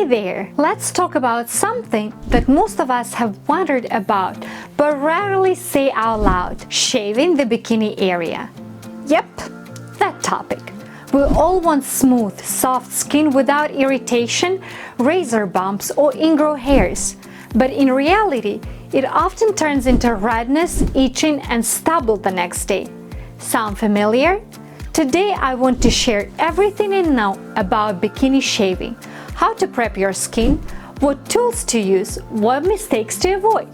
Hey there! Let's talk about something that most of us have wondered about but rarely say out loud: shaving the bikini area. Yep, that topic. We all want smooth, soft skin without irritation, razor bumps, or ingrown hairs. But in reality, it often turns into redness, itching, and stubble the next day. Sound familiar? Today I want to share everything I know about bikini shaving, how to prep your skin, what tools to use, what mistakes to avoid.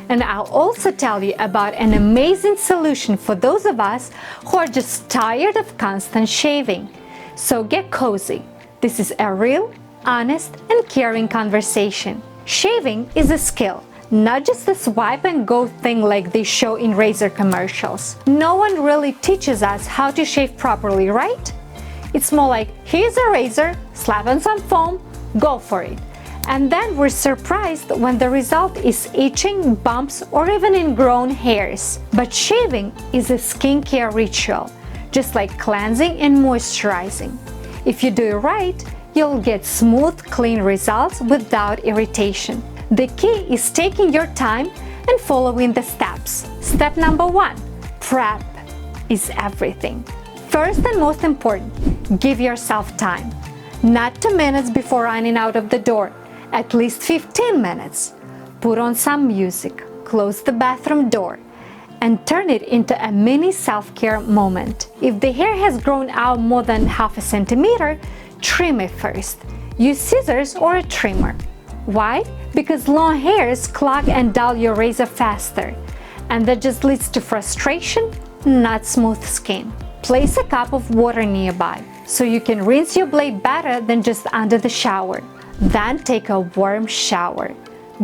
And I'll also tell you about an amazing solution for those of us who are just tired of constant shaving. So get cozy. This is a real, honest, and caring conversation. Shaving is a skill, not just a swipe and go thing like they show in razor commercials. No one really teaches us how to shave properly, right? It's more like, here's a razor, slap on some foam, go for it. And then we're surprised when the result is itching, bumps, or even ingrown hairs. But shaving is a skincare ritual, just like cleansing and moisturizing. If you do it right, you'll get smooth, clean results without irritation. The key is taking your time and following the steps. Step number 1, prep is everything. First and most important, give yourself time. Not 2 minutes before running out of the door, at least 15 minutes. Put on some music, close the bathroom door, and turn it into a mini self-care moment. If the hair has grown out more than half a centimeter, trim it first. Use scissors or a trimmer. Why? Because long hairs clog and dull your razor faster, and that just leads to frustration, not smooth skin. Place a cup of water nearby so you can rinse your blade better than just under the shower. Then take a warm shower.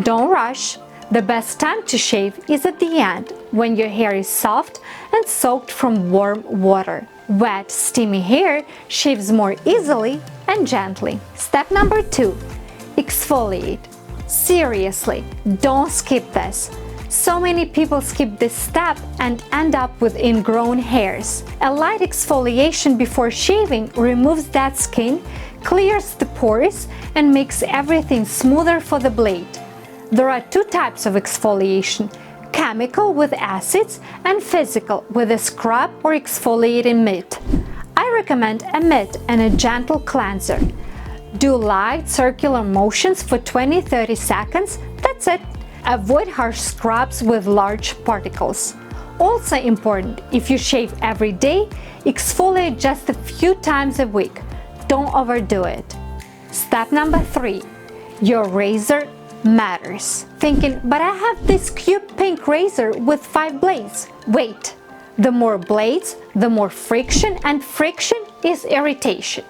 Don't rush. The best time to shave is at the end, when your hair is soft and soaked from warm water. Wet, steamy hair shaves more easily and gently. Step number 2, exfoliate. Seriously, don't skip this. So many people skip this step and end up with ingrown hairs. A light exfoliation before shaving removes dead skin, clears the pores, and makes everything smoother for the blade. There are 2 types of exfoliation: chemical with acids and physical with a scrub or exfoliating mitt. I recommend a mitt and a gentle cleanser. Do light circular motions for 20-30 seconds, that's it. Avoid harsh scrubs with large particles. Also important, if you shave every day, exfoliate just a few times a week. Don't overdo it. Step number 3, your razor matters. Thinking, but I have this cute pink razor with 5 blades. Wait, the more blades, the more friction, and friction is irritation,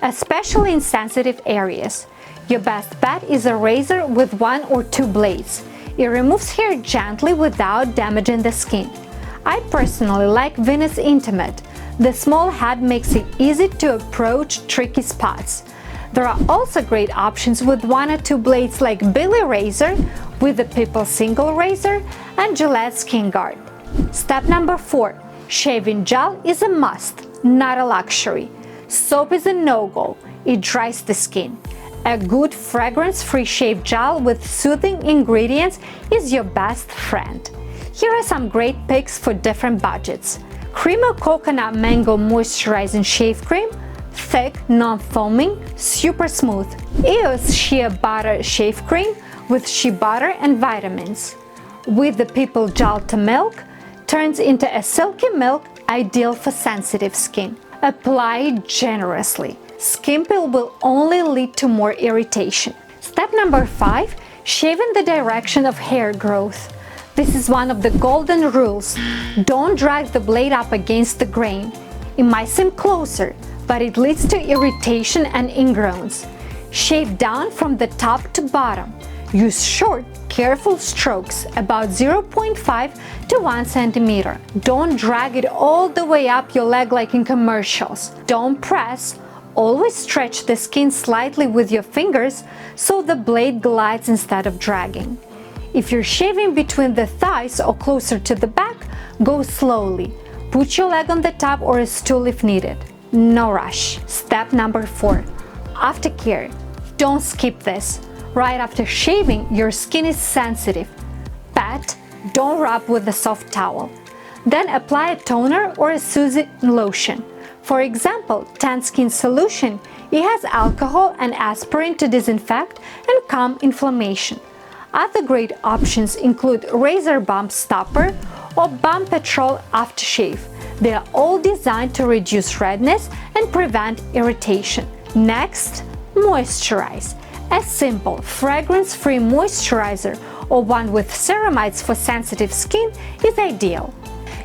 especially in sensitive areas. Your best bet is a razor with 1 or 2 blades. It removes hair gently without damaging the skin. I personally like Venus Intimate. The small head makes it easy to approach tricky spots. There are also great options with 1 or 2 blades like Billy Razor, with the People Single Razor, and Gillette Skin Guard. Step number 4, shaving gel is a must, not a luxury. Soap is a no-go. It dries the skin. A good fragrance-free shave gel with soothing ingredients is your best friend. Here are some great picks for different budgets. Creamy Coconut Mango Moisturizing Shave Cream, thick, non-foaming, super smooth. EOS Shea Butter Shave Cream with shea butter and vitamins. With the People Gel to Milk, turns into a silky milk, ideal for sensitive skin. Apply generously. Skin peel will only lead to more irritation. Step number 5, shaving the direction of hair growth. This is one of the golden rules. Don't drag the blade up against the grain. It might seem closer, but it leads to irritation and ingrowns. Shave down from the top to bottom. Use short, careful strokes, about 0.5 to 1 centimeter. Don't drag it all the way up your leg like in commercials. Don't press. Always stretch the skin slightly with your fingers so the blade glides instead of dragging. If you're shaving between the thighs or closer to the back, go slowly. Put your leg on the top or a stool if needed. No rush. Step number 4, aftercare. don't skip this. Right after shaving, your skin is sensitive. Pat, don't rub with a soft towel. Then apply a toner or a soothing lotion. For example, Tan Skin Solution. It has alcohol and aspirin to disinfect and calm inflammation. Other great options include Razor Bump Stopper or Balm Patrol Aftershave. They are all designed to reduce redness and prevent irritation. Next, moisturize. A simple, fragrance-free moisturizer or one with ceramides for sensitive skin is ideal.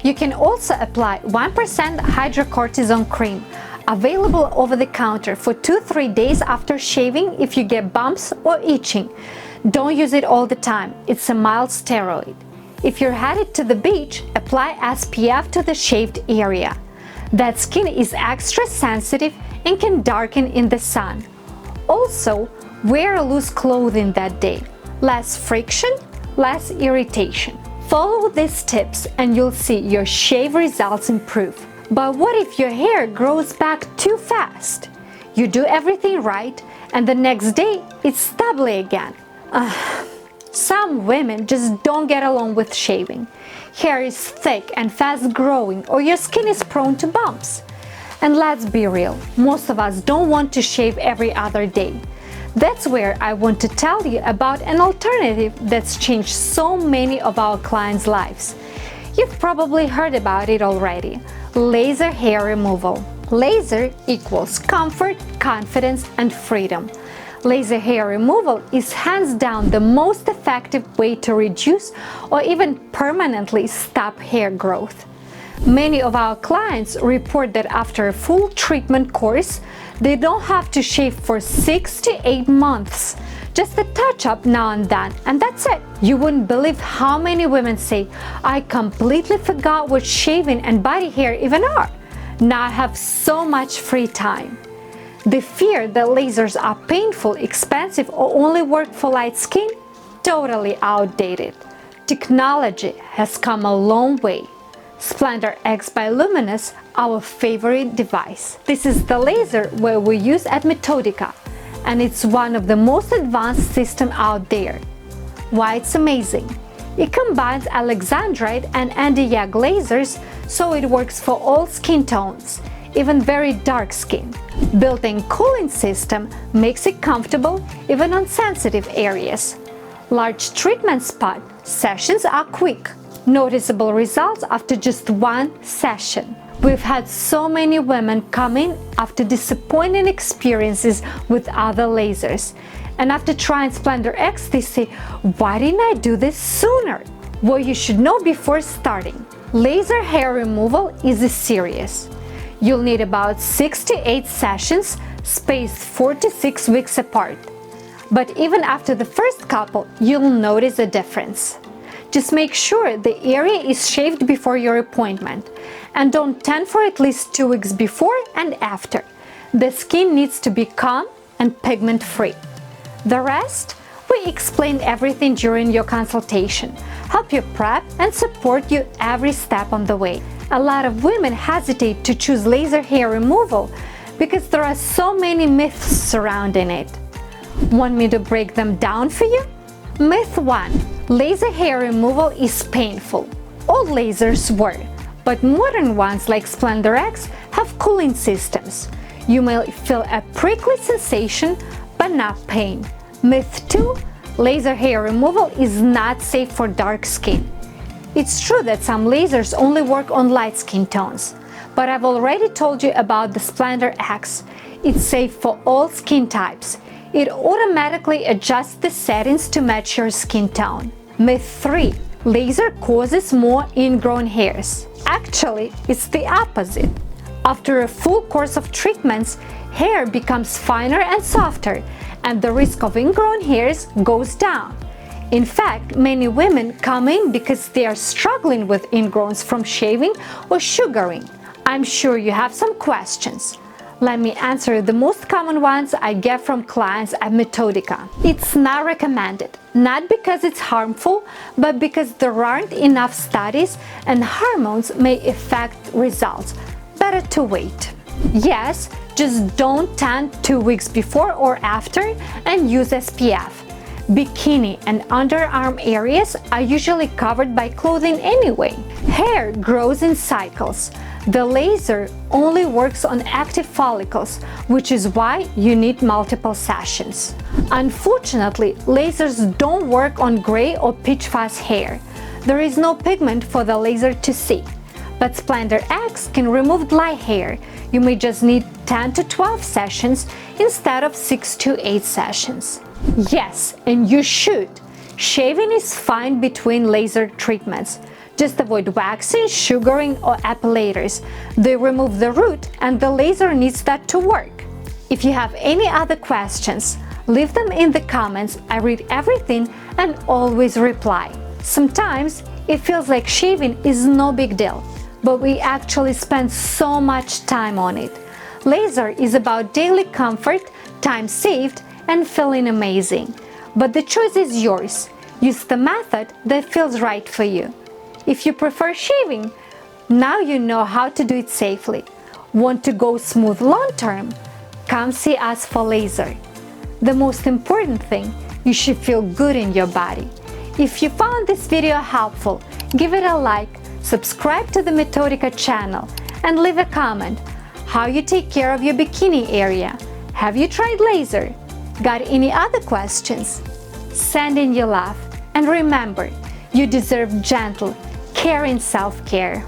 You can also apply 1% hydrocortisone cream, available over the counter for 2-3 days after shaving if you get bumps or itching. Don't use it all the time, it's a mild steroid. If you're headed to the beach, apply SPF to the shaved area. That skin is extra sensitive and can darken in the sun. Also, wear loose clothing that day. Less friction, less irritation. Follow these tips and you'll see your shave results improve. But what if your hair grows back too fast? You do everything right and the next day it's stubbly again. Some women just don't get along with shaving. Hair is thick and fast growing or your skin is prone to bumps. And let's be real, most of us don't want to shave every other day. That's where I want to tell you about an alternative that's changed so many of our clients' lives. You've probably heard about it already. Laser hair removal. Laser equals comfort, confidence, and freedom. Laser hair removal is hands down the most effective way to reduce or even permanently stop hair growth. Many of our clients report that after a full treatment course, they don't have to shave for 6 to 8 months. Just a touch-up now and then, and that's it. You wouldn't believe how many women say, I completely forgot what shaving and body hair even are. Now I have so much free time. The fear that lasers are painful, expensive, or only work for light skin? Totally outdated. Technology has come a long way. Splendor X by Lumenis, our favorite device. This is the laser where we use at Metodica, and it's one of the most advanced systems out there. Why it's amazing? It combines alexandrite and anti-yag lasers, so it works for all skin tones, even very dark skin. Built-in cooling system makes it comfortable even on sensitive areas. Large treatment spot, sessions are quick. Noticeable results after just one session. We've had so many women come in after disappointing experiences with other lasers. And after trying Splendor X, they say, why didn't I do this sooner? What you should know before starting. Laser hair removal is serious. You'll need about 6 to 8 sessions, spaced 4 to 6 weeks apart. But even after the first couple, you'll notice a difference. Just make sure the area is shaved before your appointment and don't tan for at least 2 weeks before and after. The skin needs to be calm and pigment-free. The rest, we explain everything during your consultation, help you prep and support you every step on the way. A lot of women hesitate to choose laser hair removal because there are so many myths surrounding it. Want me to break them down for you? Myth 1. Laser hair removal is painful. Old lasers were, but modern ones like Splendor X have cooling systems. You may feel a prickly sensation, but not pain. Myth 2. Laser hair removal is not safe for dark skin. It's true that some lasers only work on light skin tones, but I've already told you about the Splendor X. It's safe for all skin types. It automatically adjusts the settings to match your skin tone. Myth 3. Laser causes more ingrown hairs. Actually, it's the opposite. After a full course of treatments, hair becomes finer and softer, and the risk of ingrown hairs goes down. In fact, many women come in because they are struggling with ingrowns from shaving or sugaring. I'm sure you have some questions. Let me answer the most common ones I get from clients at Metodica. It's not recommended, not because it's harmful, but because there aren't enough studies and hormones may affect results. Better to wait. Yes, Just don't tan 2 weeks before or after and use SPF. Bikini and underarm areas are usually covered by clothing anyway. Hair grows in cycles. The laser only works on active follicles, which is why you need multiple sessions. Unfortunately, lasers don't work on gray or pitch fuzz hair. There is no pigment for the laser to see. But Splendor X can remove dry hair. You may just need 10 to 12 sessions instead of 6 to 8 sessions. Yes, and you should. Shaving is fine between laser treatments. Just avoid waxing, sugaring, or epilators. They remove the root and the laser needs that to work. If you have any other questions, leave them in the comments. I read everything and always reply. Sometimes it feels like shaving is no big deal, but we actually spend so much time on it. Laser is about daily comfort, time saved, and feeling amazing. But the choice is yours. Use the method that feels right for you. If you prefer shaving, now you know how to do it safely. Want to go smooth long term? Come see us for laser. The most important thing, you should feel good in your body. If you found this video helpful, give it a like, subscribe to the Metodica channel, and leave a comment. How you take care of your bikini area? Have you tried laser? Got any other questions? Send in your love, and remember, you deserve gentle, caring self-care.